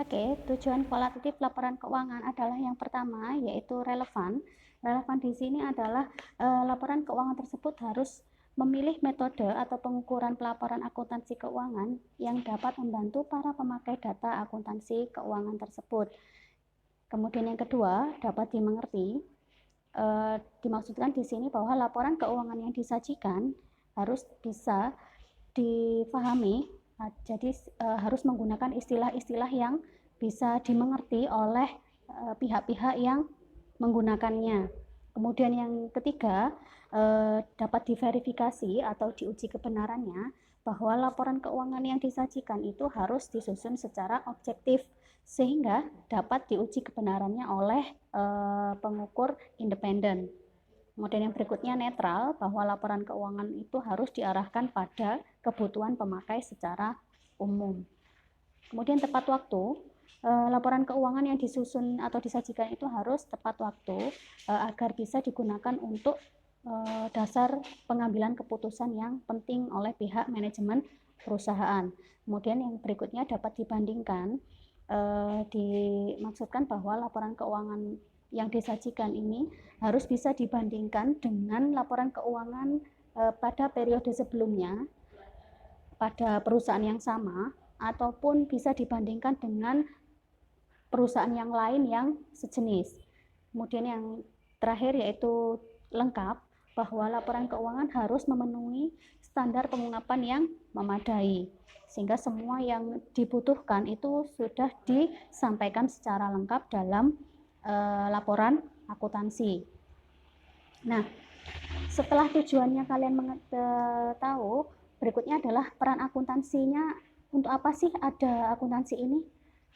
Oke, tujuan kualitatif laporan keuangan adalah yang pertama yaitu relevan. Relevan di sini adalah laporan keuangan tersebut harus memilih metode atau pengukuran pelaporan akuntansi keuangan yang dapat membantu para pemakai data akuntansi keuangan tersebut. Kemudian yang kedua, dapat dimengerti. Dimaksudkan di sini bahwa laporan keuangan yang disajikan harus bisa difahami. Jadi harus menggunakan istilah-istilah yang bisa dimengerti oleh pihak-pihak yang menggunakannya. Kemudian yang ketiga, dapat diverifikasi atau diuji kebenarannya bahwa laporan keuangan yang disajikan itu harus disusun secara objektif sehingga dapat diuji kebenarannya oleh pengukur independen. Kemudian yang berikutnya netral, bahwa laporan keuangan itu harus diarahkan pada kebutuhan pemakai secara umum. Kemudian tepat waktu, laporan keuangan yang disusun atau disajikan itu harus tepat waktu agar bisa digunakan untuk dasar pengambilan keputusan yang penting oleh pihak manajemen perusahaan. Kemudian yang berikutnya dapat dibandingkan, dimaksudkan bahwa laporan keuangan yang disajikan ini harus bisa dibandingkan dengan laporan keuangan pada periode sebelumnya pada perusahaan yang sama, ataupun bisa dibandingkan dengan perusahaan yang lain yang sejenis. Kemudian yang terakhir yaitu lengkap, bahwa laporan keuangan harus memenuhi standar pengungkapan yang memadai, sehingga semua yang dibutuhkan itu sudah disampaikan secara lengkap dalam laporan akuntansi. Nah, setelah tujuannya kalian tahu, berikutnya adalah peran akuntansinya. Untuk apa sih ada akuntansi ini?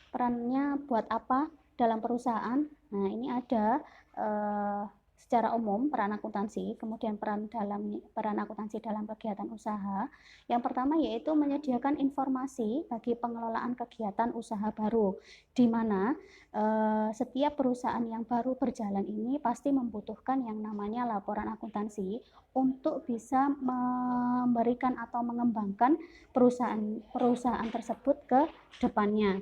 Perannya buat apa dalam perusahaan? Nah, ini ada secara umum peran akuntansi, kemudian peran akuntansi dalam kegiatan usaha. Yang pertama yaitu menyediakan informasi bagi pengelolaan kegiatan usaha baru, di mana setiap perusahaan yang baru berjalan ini pasti membutuhkan yang namanya laporan akuntansi untuk bisa memberikan atau mengembangkan perusahaan tersebut ke depannya.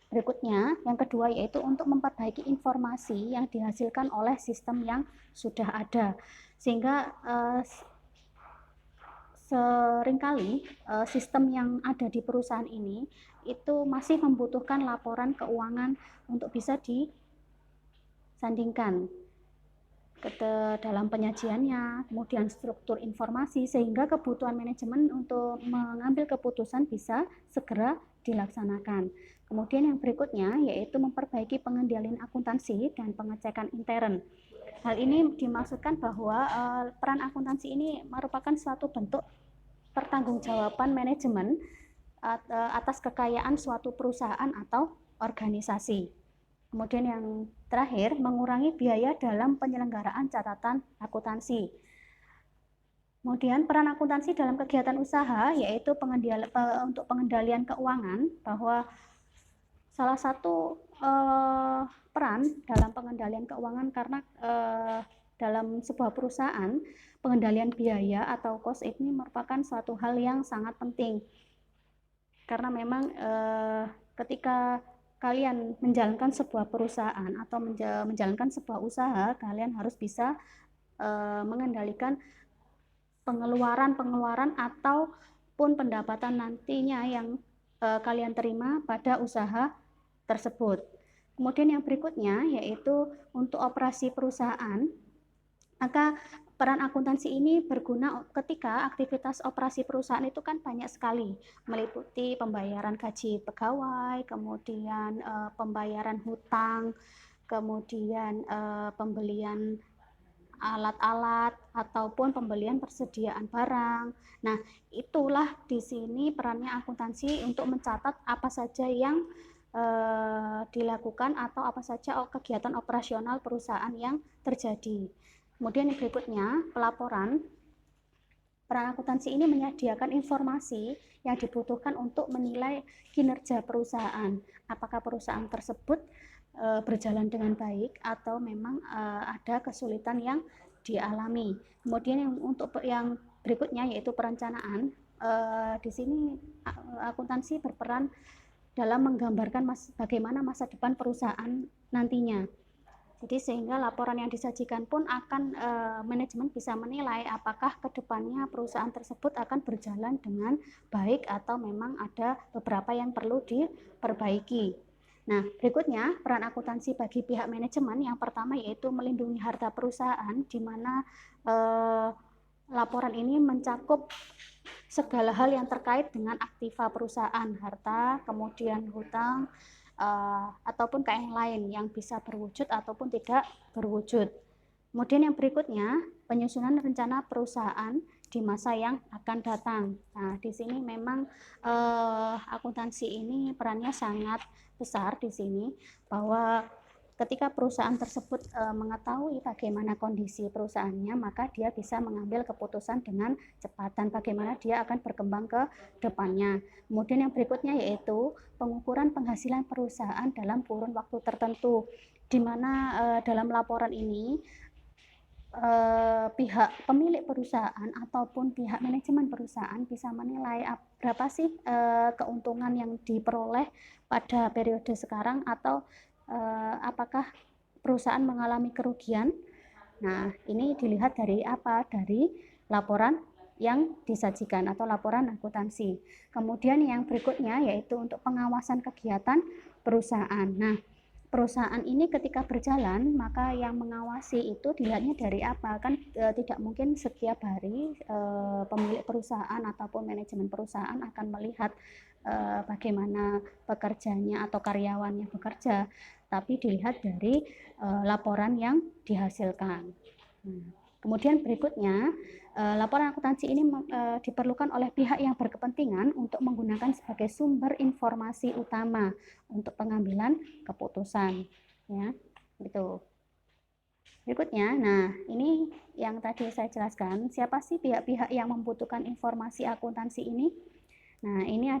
Berikutnya, yang kedua yaitu untuk memperbaiki informasi yang dihasilkan oleh sistem yang sudah ada, sehingga seringkali sistem yang ada di perusahaan ini itu masih membutuhkan laporan keuangan untuk bisa disandingkan dalam penyajiannya, kemudian struktur informasi, sehingga kebutuhan manajemen untuk mengambil keputusan bisa segera dilaksanakan. Kemudian yang berikutnya yaitu memperbaiki pengendalian akuntansi dan pengecekan intern. Hal ini dimaksudkan bahwa peran akuntansi ini merupakan suatu bentuk pertanggungjawaban manajemen atas kekayaan suatu perusahaan atau organisasi. Kemudian yang terakhir, mengurangi biaya dalam penyelenggaraan catatan akuntansi. Kemudian peran akuntansi dalam kegiatan usaha yaitu untuk pengendalian keuangan, bahwa salah satu peran dalam pengendalian keuangan karena dalam sebuah perusahaan pengendalian biaya atau cost ini merupakan suatu hal yang sangat penting, karena memang ketika kalian menjalankan sebuah perusahaan atau menjalankan sebuah usaha, kalian harus bisa mengendalikan pengeluaran ataupun pendapatan nantinya yang kalian terima pada usaha tersebut. Kemudian yang berikutnya yaitu untuk operasi perusahaan, maka peran akuntansi ini berguna ketika aktivitas operasi perusahaan itu kan banyak sekali, meliputi pembayaran gaji pegawai, kemudian pembayaran hutang, kemudian pembelian alat-alat ataupun pembelian persediaan barang. Nah, itulah di sini perannya akuntansi untuk mencatat apa saja yang dilakukan atau apa saja kegiatan operasional perusahaan yang terjadi. Kemudian yang berikutnya, pelaporan. Peran akuntansi ini menyediakan informasi yang dibutuhkan untuk menilai kinerja perusahaan. Apakah perusahaan tersebut berjalan dengan baik atau memang ada kesulitan yang dialami. Kemudian yang berikutnya yaitu perencanaan. Di sini akuntansi berperan dalam menggambarkan bagaimana masa depan perusahaan nantinya. Jadi sehingga laporan yang disajikan pun akan manajemen bisa menilai apakah kedepannya perusahaan tersebut akan berjalan dengan baik atau memang ada beberapa yang perlu diperbaiki. Nah, berikutnya peran akuntansi bagi pihak manajemen yang pertama yaitu melindungi harta perusahaan, di mana laporan ini mencakup segala hal yang terkait dengan aktiva perusahaan, harta, kemudian hutang, ataupun yang lain yang bisa berwujud ataupun tidak berwujud. Kemudian yang berikutnya, penyusunan rencana perusahaan di masa yang akan datang. Nah, di sini memang akuntansi ini perannya sangat besar di sini, bahwa ketika perusahaan tersebut mengetahui bagaimana kondisi perusahaannya, maka dia bisa mengambil keputusan dengan cepat dan bagaimana dia akan berkembang ke depannya. Kemudian yang berikutnya yaitu pengukuran penghasilan perusahaan dalam kurun waktu tertentu, di mana dalam laporan ini pihak pemilik perusahaan ataupun pihak manajemen perusahaan bisa menilai berapa sih keuntungan yang diperoleh pada periode sekarang, atau apakah perusahaan mengalami kerugian. Nah, ini dilihat dari apa? Dari laporan yang disajikan atau laporan akuntansi. Kemudian yang berikutnya yaitu untuk pengawasan kegiatan perusahaan. Nah, perusahaan ini ketika berjalan, maka yang mengawasi itu dilihatnya dari apa? Kan tidak mungkin setiap hari pemilik perusahaan ataupun manajemen perusahaan akan melihat bagaimana pekerjanya atau karyawannya bekerja, tapi dilihat dari laporan yang dihasilkan. Kemudian berikutnya, laporan akuntansi ini diperlukan oleh pihak yang berkepentingan untuk menggunakan sebagai sumber informasi utama untuk pengambilan keputusan, ya, gitu. Berikutnya, nah ini yang tadi saya jelaskan, siapa sih pihak-pihak yang membutuhkan informasi akuntansi ini? Nah, ini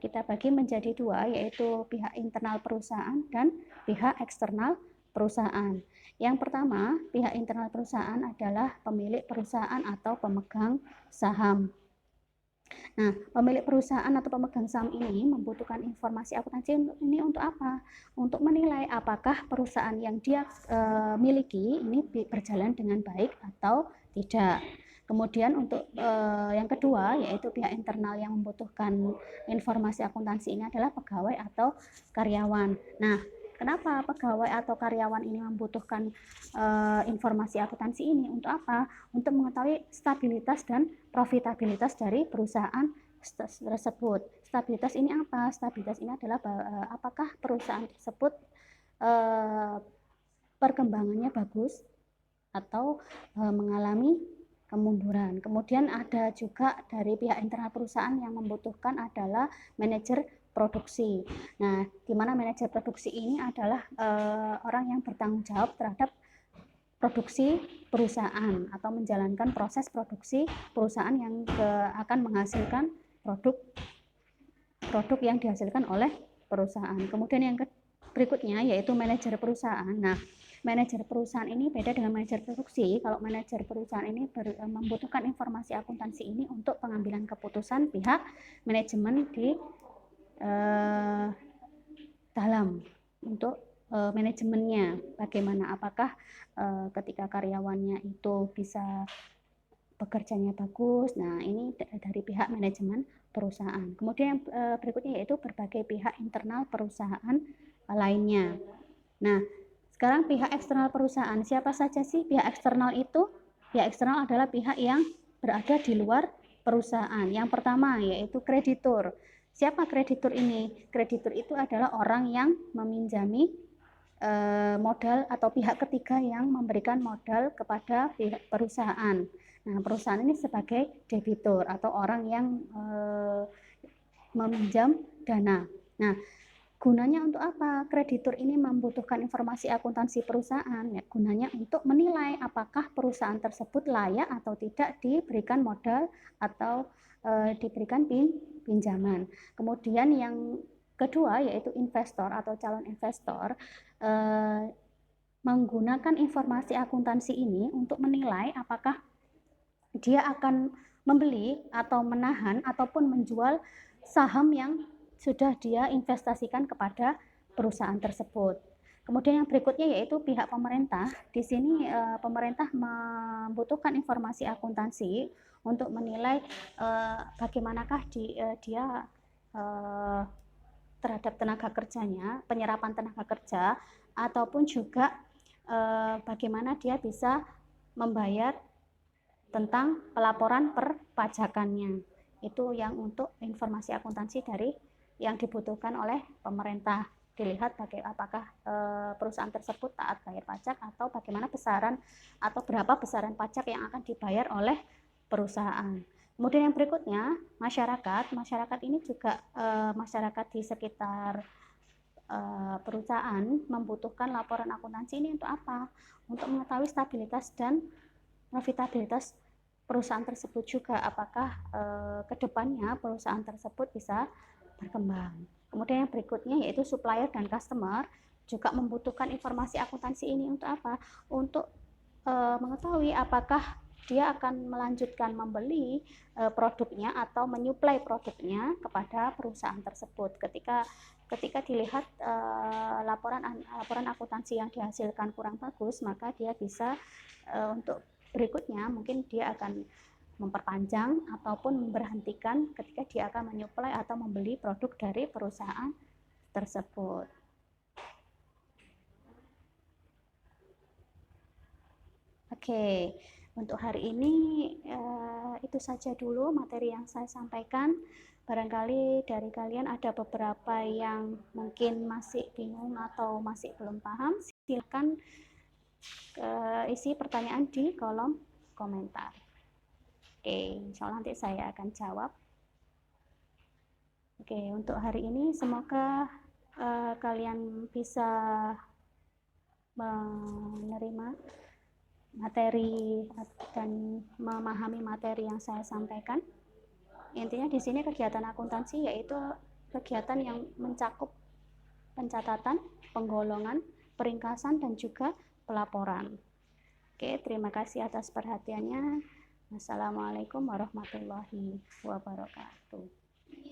kita bagi menjadi dua, yaitu pihak internal perusahaan dan pihak eksternal perusahaan. Yang pertama, pihak internal perusahaan adalah pemilik perusahaan atau pemegang saham. Nah, pemilik perusahaan atau pemegang saham ini membutuhkan informasi akuntansi ini untuk apa? Untuk menilai apakah perusahaan yang dia miliki ini berjalan dengan baik atau tidak. Kemudian untuk yang kedua yaitu pihak internal yang membutuhkan informasi akuntansi ini adalah pegawai atau karyawan. Nah, kenapa pegawai atau karyawan ini membutuhkan informasi akuntansi ini? Untuk apa? Untuk mengetahui stabilitas dan profitabilitas dari perusahaan tersebut. Stabilitas ini apa? Stabilitas ini adalah apakah perusahaan tersebut perkembangannya bagus atau mengalami kemunduran. Kemudian ada juga dari pihak internal perusahaan yang membutuhkan adalah manajer produksi. Nah, di mana manajer produksi ini adalah orang yang bertanggung jawab terhadap produksi perusahaan atau menjalankan proses produksi perusahaan yang akan menghasilkan produk yang dihasilkan oleh perusahaan. Kemudian yang berikutnya yaitu manajer perusahaan. Nah, manajer perusahaan ini beda dengan manajer produksi. Kalau manajer perusahaan ini membutuhkan informasi akuntansi ini untuk pengambilan keputusan pihak manajemen di dalam untuk manajemennya, bagaimana, apakah ketika karyawannya itu bisa bekerjanya bagus. Nah, ini dari pihak manajemen perusahaan. Kemudian yang berikutnya yaitu berbagai pihak internal perusahaan lainnya. Nah, sekarang pihak eksternal perusahaan, siapa saja sih pihak eksternal itu? Pihak eksternal adalah pihak yang berada di luar perusahaan. Yang pertama yaitu kreditur. Siapa kreditur ini? Kreditur itu adalah orang yang meminjami modal atau pihak ketiga yang memberikan modal kepada pihak perusahaan. Nah, perusahaan ini sebagai debitur atau orang yang meminjam dana. Nah, gunanya untuk apa? Kreditur ini membutuhkan informasi akuntansi perusahaan, ya, gunanya untuk menilai apakah perusahaan tersebut layak atau tidak diberikan modal atau diberikan pinjaman. Kemudian yang kedua yaitu investor atau calon investor menggunakan informasi akuntansi ini untuk menilai apakah dia akan membeli atau menahan ataupun menjual saham yang sudah dia investasikan kepada perusahaan tersebut. Kemudian yang berikutnya yaitu pihak pemerintah. Di sini pemerintah membutuhkan informasi akuntansi untuk menilai bagaimanakah dia terhadap tenaga kerjanya, penyerapan tenaga kerja, ataupun juga bagaimana dia bisa membayar tentang pelaporan perpajakannya. Itu yang untuk informasi akuntansi dari yang dibutuhkan oleh pemerintah. Dilihat apakah perusahaan tersebut taat bayar pajak atau bagaimana besaran atau berapa besaran pajak yang akan dibayar oleh perusahaan. Kemudian yang berikutnya, masyarakat ini juga masyarakat di sekitar perusahaan membutuhkan laporan akuntansi ini untuk apa? Untuk mengetahui stabilitas dan profitabilitas perusahaan tersebut juga, apakah kedepannya perusahaan tersebut bisa berkembang. Kemudian yang berikutnya yaitu supplier dan customer juga membutuhkan informasi akuntansi ini untuk apa? Untuk mengetahui apakah dia akan melanjutkan membeli produknya atau menyuplai produknya kepada perusahaan tersebut. Ketika dilihat laporan akuntansi yang dihasilkan kurang bagus, maka dia bisa untuk berikutnya mungkin dia akan memperpanjang ataupun memberhentikan ketika dia akan menyuplai atau membeli produk dari perusahaan tersebut. Oke, untuk hari ini itu saja dulu materi yang saya sampaikan. Barangkali dari kalian ada beberapa yang mungkin masih bingung atau masih belum paham, silakan isi pertanyaan di kolom komentar. Oke, insya Allah nanti saya akan jawab. Oke, untuk hari ini semoga kalian bisa menerima materi dan memahami materi yang saya sampaikan. Intinya di sini kegiatan akuntansi yaitu kegiatan yang mencakup pencatatan, penggolongan, peringkasan, dan juga pelaporan. Oke, terima kasih atas perhatiannya. Wassalamualaikum warahmatullahi wabarakatuh.